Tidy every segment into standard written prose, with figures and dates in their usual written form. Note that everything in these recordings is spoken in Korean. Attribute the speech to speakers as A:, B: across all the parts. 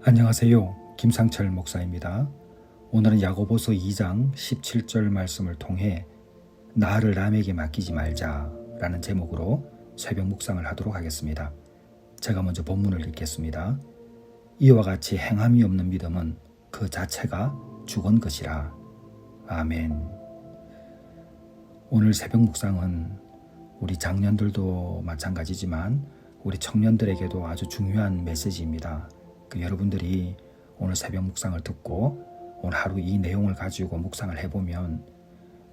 A: 안녕하세요. 김상철 목사입니다. 오늘은 야고보서 2장 17절 말씀을 통해 나를 남에게 맡기지 말자라는 제목으로 새벽 묵상을 하도록 하겠습니다. 제가 먼저 본문을 읽겠습니다. 이와 같이 행함이 없는 믿음은 그 자체가 죽은 것이라. 아멘. 오늘 새벽 묵상은 우리 장년들도 마찬가지지만 우리 청년들에게도 아주 중요한 메시지입니다. 여러분들이 오늘 새벽 묵상을 듣고 오늘 하루 이 내용을 가지고 묵상을 해보면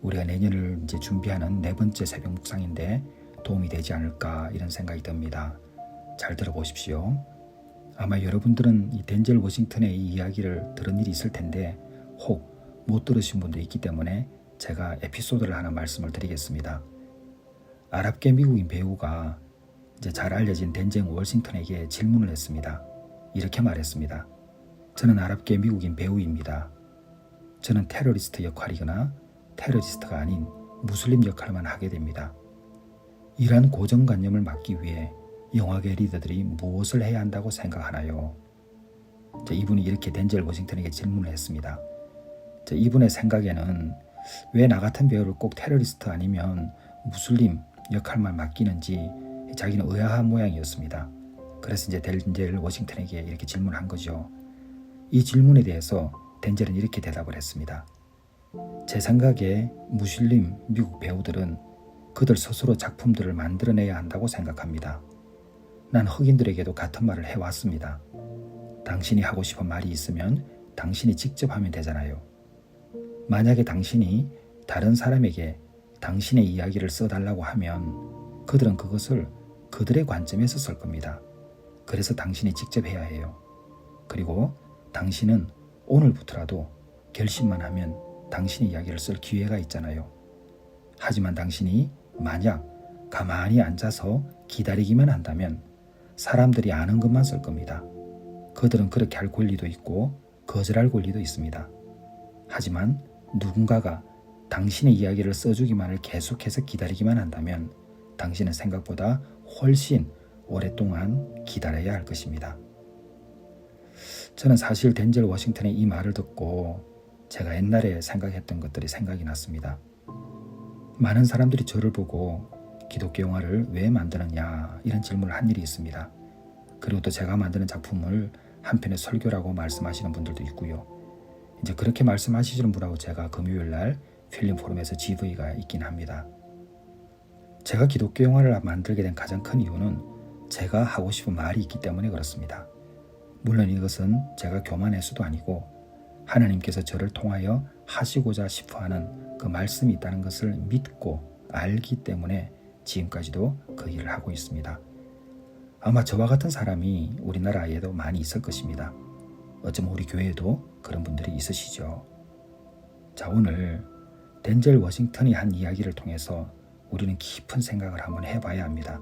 A: 우리가 내년을 이제 준비하는 네 번째 새벽 묵상인데 도움이 되지 않을까 이런 생각이 듭니다. 잘 들어보십시오. 아마 여러분들은 이 덴젤 워싱턴의 이 이야기를 들은 일이 있을 텐데 혹 못 들으신 분도 있기 때문에 제가 에피소드를 하나 말씀을 드리겠습니다. 아랍계 미국인 배우가 이제 잘 알려진 덴젤 워싱턴에게 질문을 했습니다. 이렇게 말했습니다. 저는 아랍계 미국인 배우입니다. 저는 테러리스트 역할이거나 테러리스트가 아닌 무슬림 역할만 하게 됩니다. 이러한 고정관념을 막기 위해 영화계 리더들이 무엇을 해야 한다고 생각하나요? 이분이 이렇게 덴젤 워싱턴에게 질문을 했습니다. 이분의 생각에는 왜 나 같은 배우를 꼭 테러리스트 아니면 무슬림 역할만 맡기는지 자기는 의아한 모양이었습니다. 그래서 이제 덴젤 워싱턴에게 이렇게 질문한 거죠. 이 질문에 대해서 덴젤은 이렇게 대답을 했습니다. 제 생각에 무슬림 미국 배우들은 그들 스스로 작품들을 만들어내야 한다고 생각합니다. 난 흑인들에게도 같은 말을 해왔습니다. 당신이 하고 싶은 말이 있으면 당신이 직접 하면 되잖아요. 만약에 당신이 다른 사람에게 당신의 이야기를 써달라고 하면 그들은 그것을 그들의 관점에서 쓸 겁니다. 그래서 당신이 직접 해야 해요. 그리고 당신은 오늘부터라도 결심만 하면 당신의 이야기를 쓸 기회가 있잖아요. 하지만 당신이 만약 가만히 앉아서 기다리기만 한다면 사람들이 아는 것만 쓸 겁니다. 그들은 그렇게 할 권리도 있고 거절할 권리도 있습니다. 하지만 누군가가 당신의 이야기를 써주기만을 계속해서 기다리기만 한다면 당신은 생각보다 훨씬 오랫동안 기다려야 할 것입니다. 저는 사실 덴젤 워싱턴의 이 말을 듣고 제가 옛날에 생각했던 것들이 생각이 났습니다. 많은 사람들이 저를 보고 기독교 영화를 왜 만드느냐 이런 질문을 한 일이 있습니다. 그리고 또 제가 만드는 작품을 한편의 설교라고 말씀하시는 분들도 있고요. 이제 그렇게 말씀하시는 분하고 제가 금요일날 필름 포럼에서 GV가 있긴 합니다. 제가 기독교 영화를 만들게 된 가장 큰 이유는 제가 하고 싶은 말이 있기 때문에 그렇습니다. 물론 이것은 제가 교만해서도 아니고 하나님께서 저를 통하여 하시고자 싶어하는 그 말씀이 있다는 것을 믿고 알기 때문에 지금까지도 그 일을 하고 있습니다. 아마 저와 같은 사람이 우리나라에도 많이 있을 것입니다. 어쩌면 우리 교회에도 그런 분들이 있으시죠. 자, 오늘 덴젤 워싱턴이 한 이야기를 통해서 우리는 깊은 생각을 한번 해봐야 합니다.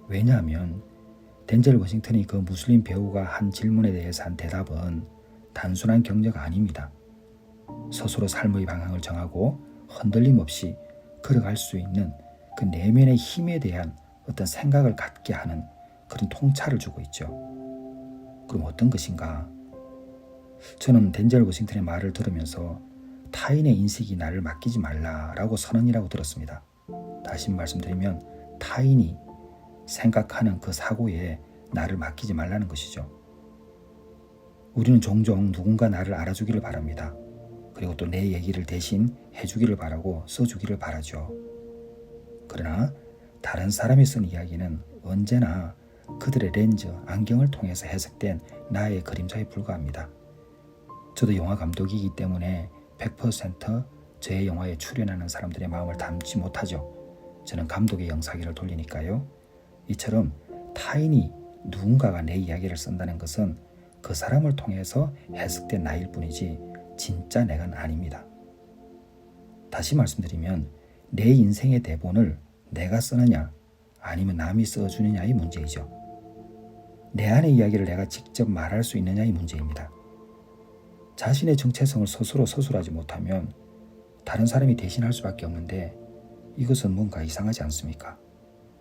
A: 왜냐하면 덴젤 워싱턴이 그 무슬림 배우가 한 질문에 대해서 한 대답은 단순한 격려가 아닙니다. 스스로 삶의 방향을 정하고 흔들림 없이 걸어갈 수 있는 그 내면의 힘에 대한 어떤 생각을 갖게 하는 그런 통찰을 주고 있죠. 그럼 어떤 것인가? 저는 덴젤 워싱턴의 말을 들으면서 타인의 인식이 나를 맡기지 말라라고 선언이라고 들었습니다. 다시 말씀드리면 타인이 생각하는 그 사고에 나를 맡기지 말라는 것이죠. 우리는 종종 누군가 나를 알아주기를 바랍니다. 그리고 또 내 얘기를 대신 해주기를 바라고 써주기를 바라죠. 그러나 다른 사람이 쓴 이야기는 언제나 그들의 렌즈, 안경을 통해서 해석된 나의 그림자에 불과합니다. 저도 영화 감독이기 때문에 100% 저의 영화에 출연하는 사람들의 마음을 담지 못하죠. 저는 감독의 영사기를 돌리니까요. 이처럼 타인이 누군가가 내 이야기를 쓴다는 것은 그 사람을 통해서 해석된 나일 뿐이지 진짜 내가 아닙니다. 다시 말씀드리면 내 인생의 대본을 내가 쓰느냐 아니면 남이 써주느냐의 문제이죠. 내 안의 이야기를 내가 직접 말할 수 있느냐의 문제입니다. 자신의 정체성을 스스로 서술하지 못하면 다른 사람이 대신할 수밖에 없는데 이것은 뭔가 이상하지 않습니까?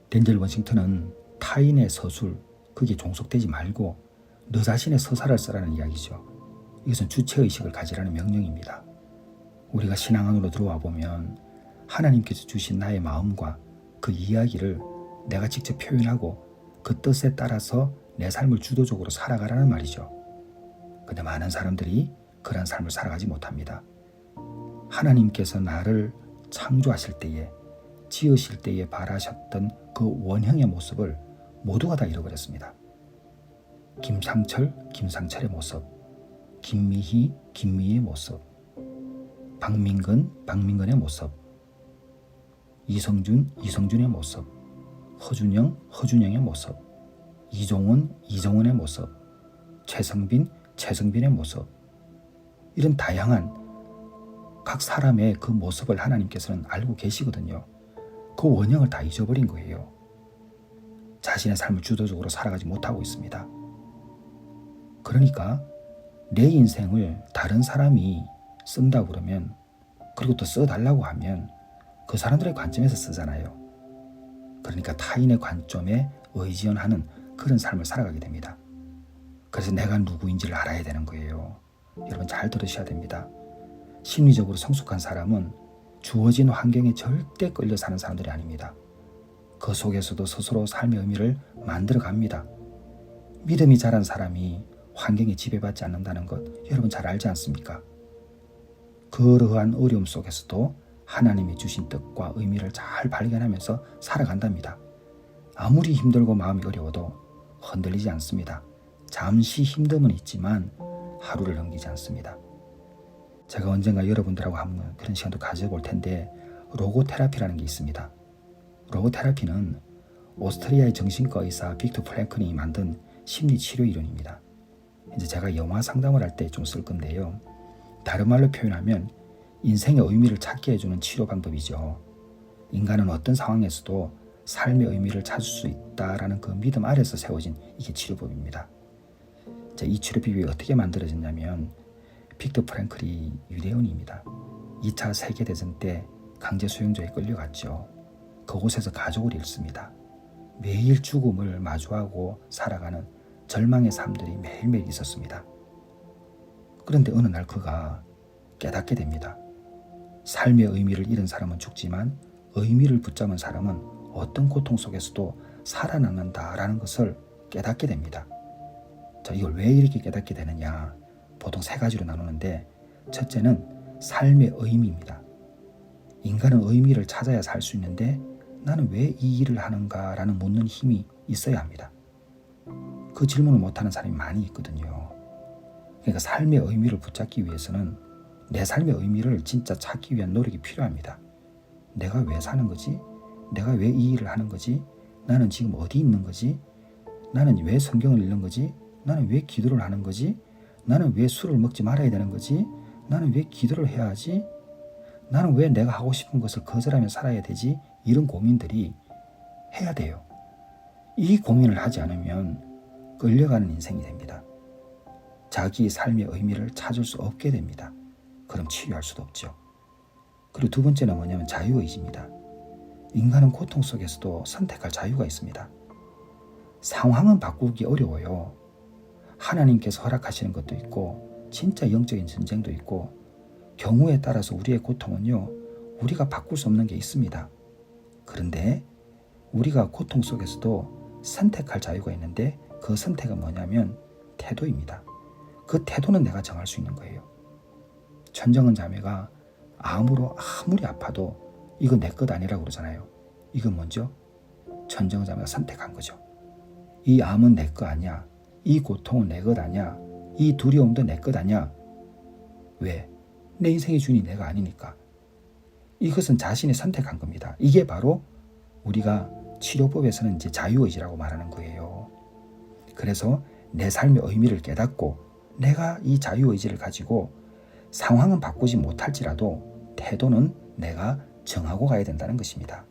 A: 덴젤 워싱턴은 타인의 서술, 그게 종속되지 말고 너 자신의 서사를 써라는 이야기죠. 이것은 주체의식을 가지라는 명령입니다. 우리가 신앙 안으로 들어와 보면 하나님께서 주신 나의 마음과 그 이야기를 내가 직접 표현하고 그 뜻에 따라서 내 삶을 주도적으로 살아가라는 말이죠. 근데 많은 사람들이 그런 삶을 살아가지 못합니다. 하나님께서 나를 창조하실 때에, 지으실 때에 바라셨던 그 원형의 모습을 모두가 다 잃어버렸습니다. 김상철, 김상철의 모습, 김미희, 김미희의 모습, 박민근, 박민근의 모습, 이성준, 이성준의 모습, 허준영, 허준영의 모습, 이종훈, 이종훈의 모습, 최성빈, 최성빈의 모습, 이런 다양한 각 사람의 그 모습을 하나님께서는 알고 계시거든요. 그 원형을 다 잊어버린 거예요. 자신의 삶을 주도적으로 살아가지 못하고 있습니다. 그러니까 내 인생을 다른 사람이 쓴다고 그러면, 그리고 또 써달라고 하면 그 사람들의 관점에서 쓰잖아요. 그러니까 타인의 관점에 의지하는 그런 삶을 살아가게 됩니다. 그래서 내가 누구인지를 알아야 되는 거예요. 여러분 잘 들으셔야 됩니다. 심리적으로 성숙한 사람은 주어진 환경에 절대 끌려 사는 사람들이 아닙니다. 그 속에서도 스스로 삶의 의미를 만들어 갑니다. 믿음이 자란 사람이 환경에 지배받지 않는다는 것 여러분 잘 알지 않습니까? 그러한 어려움 속에서도 하나님이 주신 뜻과 의미를 잘 발견하면서 살아간답니다. 아무리 힘들고 마음이 어려워도 흔들리지 않습니다. 잠시 힘듦은 있지만 하루를 넘기지 않습니다. 제가 언젠가 여러분들하고 한번 그런 시간도 가져볼 텐데, 로고테라피라는 게 있습니다. 로고테라피는 오스트리아의 정신과 의사 빅터 프랭클이 만든 심리치료 이론입니다. 이제 제가 영화 상담을 할 때 좀 쓸 건데요. 다른 말로 표현하면 인생의 의미를 찾게 해주는 치료 방법이죠. 인간은 어떤 상황에서도 삶의 의미를 찾을 수 있다라는 그 믿음 아래서 세워진 이게 치료법입니다. 이 치료법이 어떻게 만들어졌냐면, 빅터 프랭클이 유대인입니다. 2차 세계대전 때 강제 수용소에 끌려갔죠. 그곳에서 가족을 잃습니다. 매일 죽음을 마주하고 살아가는 절망의 삶들이 매일매일 있었습니다. 그런데 어느 날 그가 깨닫게 됩니다. 삶의 의미를 잃은 사람은 죽지만 의미를 붙잡은 사람은 어떤 고통 속에서도 살아남는다라는 것을 깨닫게 됩니다. 자, 이걸 왜 이렇게 깨닫게 되느냐? 보통 세 가지로 나누는데, 첫째는 삶의 의미입니다. 인간은 의미를 찾아야 살 수 있는데 나는 왜 이 일을 하는가라는 묻는 힘이 있어야 합니다. 그 질문을 못하는 사람이 많이 있거든요. 그러니까 삶의 의미를 붙잡기 위해서는 내 삶의 의미를 진짜 찾기 위한 노력이 필요합니다. 내가 왜 사는 거지? 내가 왜 이 일을 하는 거지? 나는 지금 어디 있는 거지? 나는 왜 성경을 읽는 거지? 나는 왜 기도를 하는 거지? 나는 왜 술을 먹지 말아야 되는 거지? 나는 왜 기도를 해야 하지? 나는 왜 내가 하고 싶은 것을 거절하며 살아야 되지? 이런 고민들이 해야 돼요. 이 고민을 하지 않으면 끌려가는 인생이 됩니다. 자기 삶의 의미를 찾을 수 없게 됩니다. 그럼 치유할 수도 없죠. 그리고 두 번째는 뭐냐면 자유의지입니다. 인간은 고통 속에서도 선택할 자유가 있습니다. 상황은 바꾸기 어려워요. 하나님께서 허락하시는 것도 있고 진짜 영적인 전쟁도 있고, 경우에 따라서 우리의 고통은요, 우리가 바꿀 수 없는 게 있습니다. 그런데 우리가 고통 속에서도 선택할 자유가 있는데, 그 선택은 뭐냐면 태도입니다. 그 태도는 내가 정할 수 있는 거예요. 천정은 자매가 아무리 아파도 이거 내 것 아니라고 그러잖아요. 이건 뭐죠? 천정은 자매가 선택한 거죠. 이 암은 내 것 아니야. 이 고통은 내 것 아니야. 이 두려움도 내 것 아니야. 왜? 내 인생의 주인이 내가 아니니까. 이것은 자신이 선택한 겁니다. 이게 바로 우리가 치료법에서는 이제 자유의지라고 말하는 거예요. 그래서 내 삶의 의미를 깨닫고 내가 이 자유의지를 가지고 상황은 바꾸지 못할지라도 태도는 내가 정하고 가야 된다는 것입니다.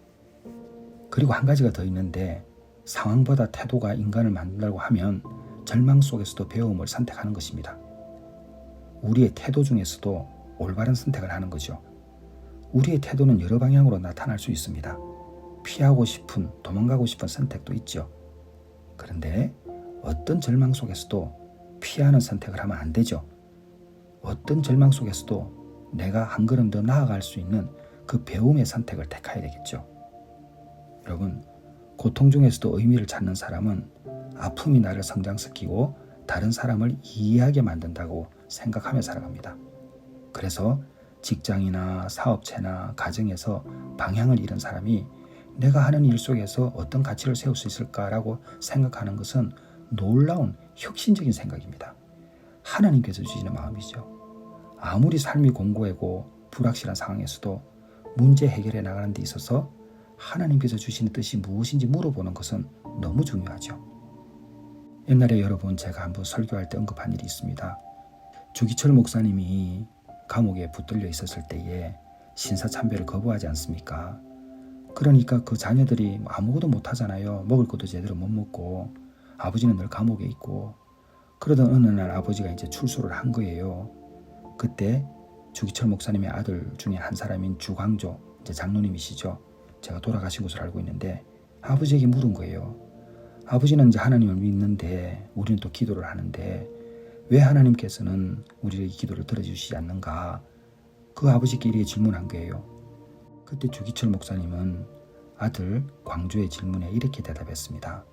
A: 그리고 한 가지가 더 있는데, 상황보다 태도가 인간을 만든다고 하면 절망 속에서도 배움을 선택하는 것입니다. 우리의 태도 중에서도 올바른 선택을 하는 거죠. 우리의 태도는 여러 방향으로 나타날 수 있습니다. 피하고 싶은, 도망가고 싶은 선택도 있죠. 그런데 어떤 절망 속에서도 피하는 선택을 하면 안 되죠. 어떤 절망 속에서도 내가 한 걸음 더 나아갈 수 있는 그 배움의 선택을 택해야 되겠죠. 여러분, 고통 중에서도 의미를 찾는 사람은 아픔이 나를 성장시키고 다른 사람을 이해하게 만든다고 생각하며 살아갑니다. 그래서 직장이나 사업체나 가정에서 방향을 잃은 사람이 내가 하는 일 속에서 어떤 가치를 세울 수 있을까라고 생각하는 것은 놀라운 혁신적인 생각입니다. 하나님께서 주시는 마음이죠. 아무리 삶이 공고하고 불확실한 상황에서도 문제 해결해 나가는 데 있어서 하나님께서 주시는 뜻이 무엇인지 물어보는 것은 너무 중요하죠. 옛날에 여러분, 제가 한번 설교할 때 언급한 일이 있습니다. 주기철 목사님이 감옥에 붙들려 있었을 때에 신사참배를 거부하지 않습니까? 그러니까 그 자녀들이 아무것도 못하잖아요. 먹을 것도 제대로 못 먹고, 아버지는 늘 감옥에 있고. 그러던 어느 날 아버지가 이제 출소를 한 거예요. 그때 주기철 목사님의 아들 중에 한 사람인 주광조, 이제 장로님이시죠. 제가 돌아가신 것으로 알고 있는데 아버지에게 물은 거예요. 아버지는 이제 하나님을 믿는데 우리는 또 기도를 하는데 왜 하나님께서는 우리의 기도를 들어주시지 않는가? 그 아버지끼리 질문한 거예요. 그때 주기철 목사님은 아들 광조의 질문에 이렇게 대답했습니다.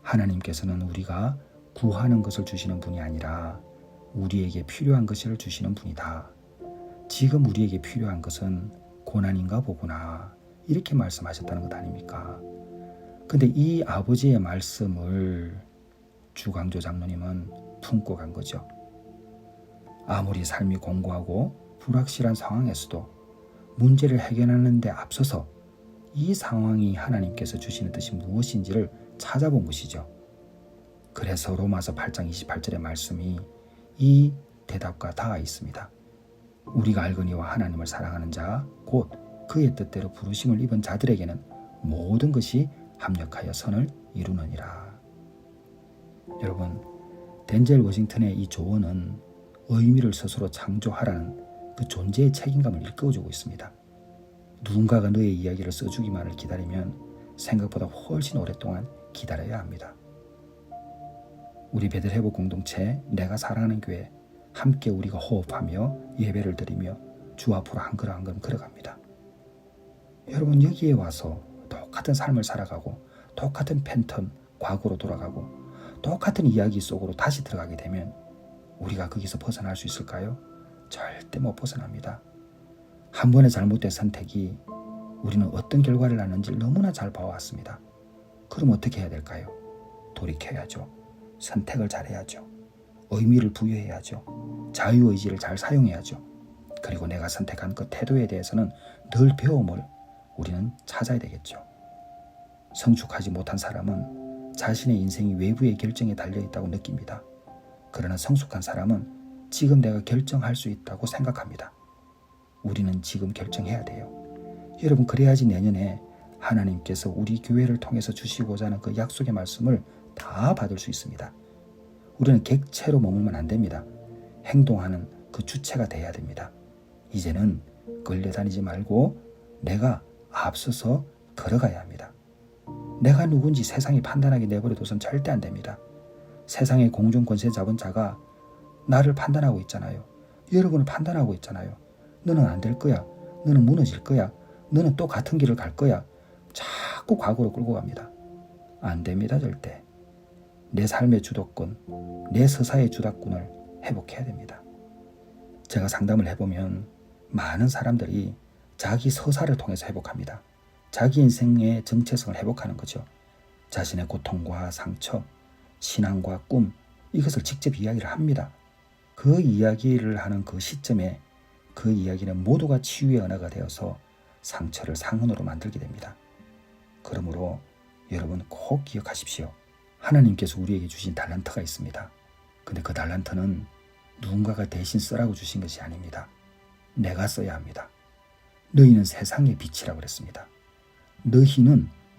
A: 하나님께서는 우리가 구하는 것을 주시는 분이 아니라 우리에게 필요한 것을 주시는 분이다. 지금 우리에게 필요한 것은 고난인가 보구나. 이렇게 말씀하셨다는 것 아닙니까? 근데 이 아버지의 말씀을 주광조 장로님은 품고 간 거죠. 아무리 삶이 공고하고 불확실한 상황에서도 문제를 해결하는 데 앞서서 이 상황이 하나님께서 주시는 뜻이 무엇인지를 찾아본 것이죠. 그래서 로마서 8장 28절의 말씀이 이 대답과 닿아 있습니다. 우리가 알거니와 하나님을 사랑하는 자, 곧 그의 뜻대로 부르심을 입은 자들에게는 모든 것이 합력하여 선을 이루느니라. 여러분, 덴젤 워싱턴의 이 조언은 의미를 스스로 창조하라는 그 존재의 책임감을 일깨워주고 있습니다. 누군가가 너의 이야기를 써주기만을 기다리면 생각보다 훨씬 오랫동안 기다려야 합니다. 우리 베들회복 공동체 내가 사랑하는 교회 함께 우리가 호흡하며 예배를 드리며 주 앞으로 한 걸음 한 걸음 걸어갑니다. 여러분, 여기에 와서 똑같은 삶을 살아가고 똑같은 패턴, 과거로 돌아가고 똑같은 이야기 속으로 다시 들어가게 되면 우리가 거기서 벗어날 수 있을까요? 절대 못 벗어납니다. 한 번의 잘못된 선택이 우리는 어떤 결과를 낳는지 너무나 잘 봐왔습니다. 그럼 어떻게 해야 될까요? 돌이켜야죠. 선택을 잘해야죠. 의미를 부여해야죠. 자유의지를 잘 사용해야죠. 그리고 내가 선택한 그 태도에 대해서는 늘 배움을 우리는 찾아야 되겠죠. 성숙하지 못한 사람은 자신의 인생이 외부의 결정에 달려있다고 느낍니다. 그러나 성숙한 사람은 지금 내가 결정할 수 있다고 생각합니다. 우리는 지금 결정해야 돼요. 여러분, 그래야지 내년에 하나님께서 우리 교회를 통해서 주시고자 하는 그 약속의 말씀을 다 받을 수 있습니다. 우리는 객체로 머물면 안 됩니다. 행동하는 그 주체가 돼야 됩니다. 이제는 끌려다니지 말고 내가 앞서서 걸어가야 합니다. 내가 누군지 세상이 판단하게 내버려둬선 절대 안 됩니다. 세상의 공중 권세 잡은 자가 나를 판단하고 있잖아요. 여러분을 판단하고 있잖아요. 너는 안 될 거야. 너는 무너질 거야. 너는 또 같은 길을 갈 거야. 자꾸 과거로 끌고 갑니다. 안 됩니다, 절대. 내 삶의 주도권, 내 서사의 주도권을 회복해야 됩니다. 제가 상담을 해보면 많은 사람들이 자기 서사를 통해서 회복합니다. 자기 인생의 정체성을 회복하는 거죠. 자신의 고통과 상처, 신앙과 꿈, 이것을 직접 이야기를 합니다. 그 이야기를 하는 그 시점에 그 이야기는 모두가 치유의 언어가 되어서 상처를 상흔으로 만들게 됩니다. 그러므로 여러분 꼭 기억하십시오. 하나님께서 우리에게 주신 달란트가 있습니다. 근데 그 달란트는 누군가가 대신 쓰라고 주신 것이 아닙니다. 내가 써야 합니다. 너희는 세상의 빛이라고 그랬습니다.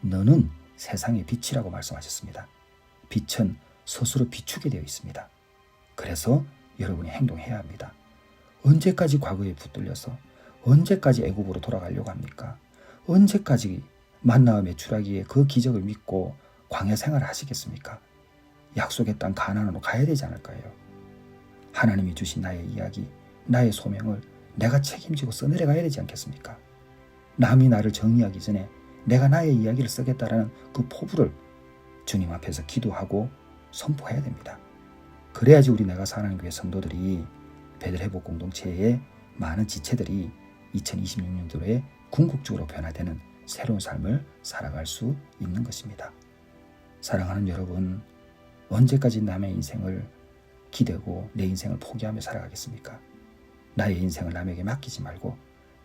A: 너는 세상의 빛이라고 말씀하셨습니다. 빛은 스스로 비추게 되어 있습니다. 그래서 여러분이 행동해야 합니다. 언제까지 과거에 붙들려서 언제까지 애굽으로 돌아가려고 합니까? 언제까지 만나와 메추라기의 그 기적을 믿고 광야 생활을 하시겠습니까? 약속의 땅 가나안으로 가야 되지 않을까요? 하나님이 주신 나의 이야기, 나의 소명을 내가 책임지고 써내려가야 되지 않겠습니까? 남이 나를 정의하기 전에 내가 나의 이야기를 쓰겠다라는 그 포부를 주님 앞에서 기도하고 선포해야 됩니다. 그래야지 우리 내가 사는 교회 성도들이 베들회복 공동체의 많은 지체들이 2026년도에 궁극적으로 변화되는 새로운 삶을 살아갈 수 있는 것입니다. 사랑하는 여러분, 언제까지 남의 인생을 기대고 내 인생을 포기하며 살아가겠습니까? 나의 인생을 남에게 맡기지 말고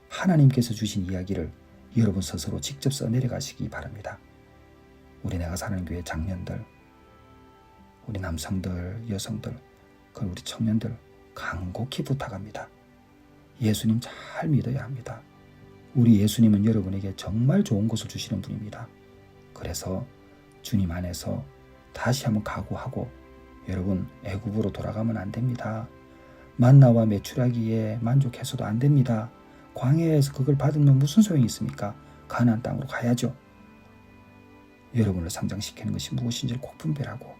A: 하나님께서 주신 이야기를 여러분 스스로 직접 써내려가시기 바랍니다. 우리 내가 사는 교회 장년들, 우리 남성들, 여성들, 그리고 우리 청년들 간곡히 부탁합니다. 예수님 잘 믿어야 합니다. 우리 예수님은 여러분에게 정말 좋은 것을 주시는 분입니다. 그래서 주님 안에서 다시 한번 각오하고 여러분 애굽으로 돌아가면 안 됩니다. 만나와 메추라기에 만족해서도 안 됩니다. 광야에서 그걸 받으면 무슨 소용이 있습니까? 가나안 땅으로 가야죠. 여러분을 성장시키는 것이 무엇인지를 꼭 분별하고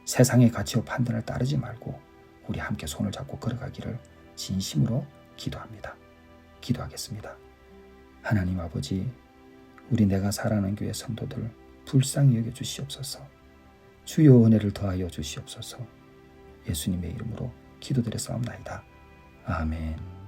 A: 세상의 가치와 판단을 따르지 말고 우리 함께 손을 잡고 걸어가기를 진심으로 기도합니다. 기도하겠습니다. 하나님 아버지, 우리 내가 살아가는 교회 성도들 불쌍히 여겨주시옵소서. 주여 은혜를 더하여 주시옵소서. 예수님의 이름으로 기도드려 싸움나이다. 아멘.